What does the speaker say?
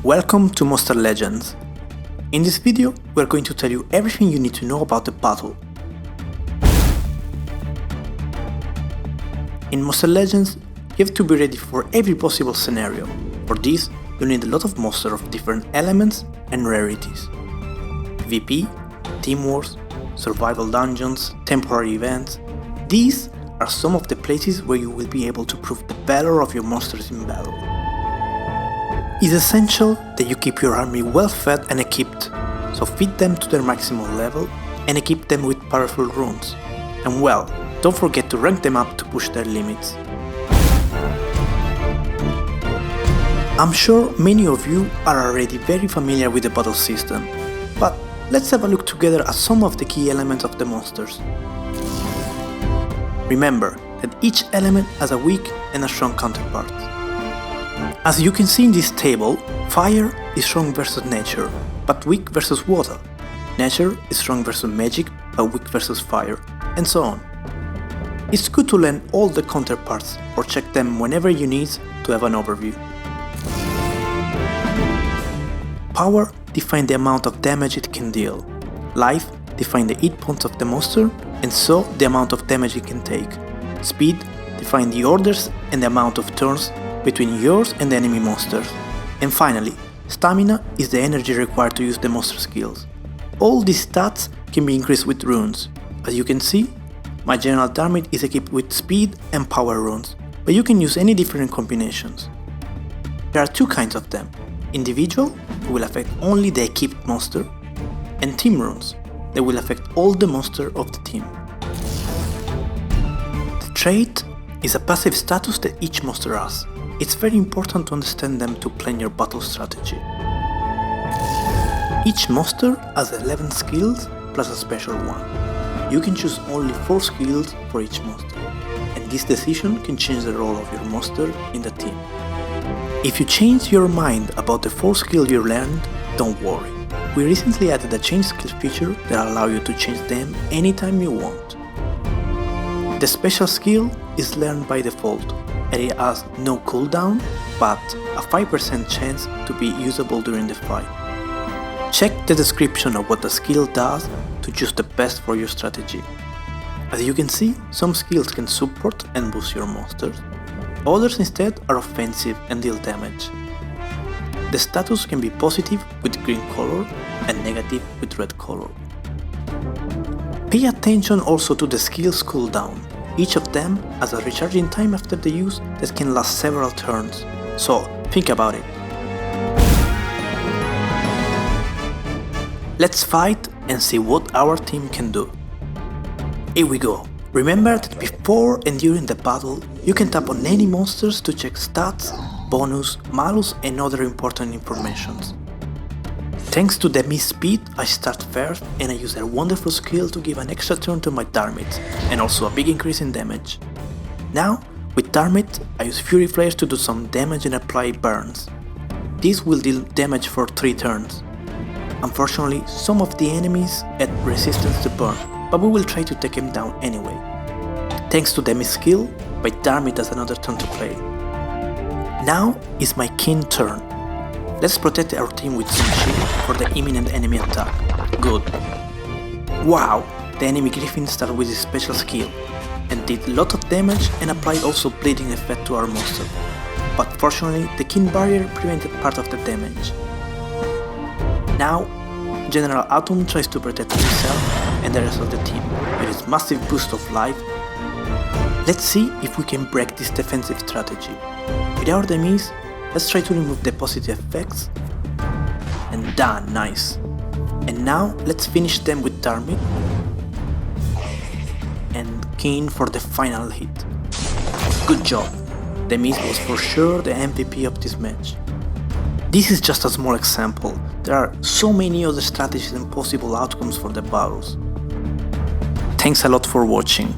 Welcome to Monster Legends. In this video, we are going to tell you everything you need to know about the battle. In Monster Legends, you have to be ready for every possible scenario. For this, you need a lot of monsters of different elements and rarities. PvP, Team Wars, Survival Dungeons, Temporary Events. These are some of the places where you will be able to prove the valor of your monsters in battle. It's essential that you keep your army well fed and equipped, so feed them to their maximal level and equip them with powerful runes. And well, don't forget to rank them up to push their limits. I'm sure many of you are already very familiar with the battle system, but let's have a look together at some of the key elements of the monsters. Remember that each element has a weak and a strong counterpart. As you can see in this table, fire is strong versus nature, but weak versus water. Nature is strong versus magic, but weak versus fire, and so on. It's good to learn all the counterparts or check them whenever you need to have an overview. Power defines the amount of damage it can deal. Life defines the hit points of the monster, and so the amount of damage it can take. Speed defines the orders and the amount of turns between yours and the enemy monsters. And finally, stamina is the energy required to use the monster skills. All these stats can be increased with runes. As you can see, my general Darmit is equipped with speed and power runes, but you can use any different combinations. There are two kinds of them: individual, who will affect only the equipped monster, and team runes, that will affect all the monsters of the team. The trait is a passive status that each monster has. It's very important to understand them to plan your battle strategy. Each monster has 11 skills plus a special one. You can choose only 4 skills for each monster, and this decision can change the role of your monster in the team. If you change your mind about the 4 skills you learned, don't worry. We recently added a change skill feature that allows you to change them anytime you want. The special skill is learned by default, and it has no cooldown, but a 5% chance to be usable during the fight. Check the description of what the skill does to choose the best for your strategy. As you can see, some skills can support and boost your monsters, others instead are offensive and deal damage. The status can be positive with green color and negative with red color. Pay attention also to the skills cooldown. Each of them has a recharging time after the use that can last several turns, so think about it. Let's fight and see what our team can do. Here we go. Remember that before and during the battle, you can tap on any monsters to check stats, bonus, malus and other important informations. Thanks to the Miss Speed, I start first and I use a wonderful skill to give an extra turn to my Darmit and also a big increase in damage. Now, with Darmit, I use Fury Flares to do some damage and apply burns. This will deal damage for 3 turns. Unfortunately, some of the enemies add resistance to burn, but we will try to take him down anyway. Thanks to the Miss skill, my Darmit has another turn to play. Now is my King turn. Let's protect our team with some shield for the imminent enemy attack. Good. Wow, the enemy Griffin started with his special skill and did a lot of damage and applied also bleeding effect to our monster. But fortunately, the King barrier prevented part of the damage. Now, General Atom tries to protect himself and the rest of the team with his massive boost of life. Let's see if we can break this defensive strategy. Without the miss, let's try to remove the positive effects. And done, nice. And now let's finish them with Darmit and King for the final hit. Good job. The miss was for sure the MVP of this match. This is just a small example. There are so many other strategies and possible outcomes for the battles. Thanks a lot for watching.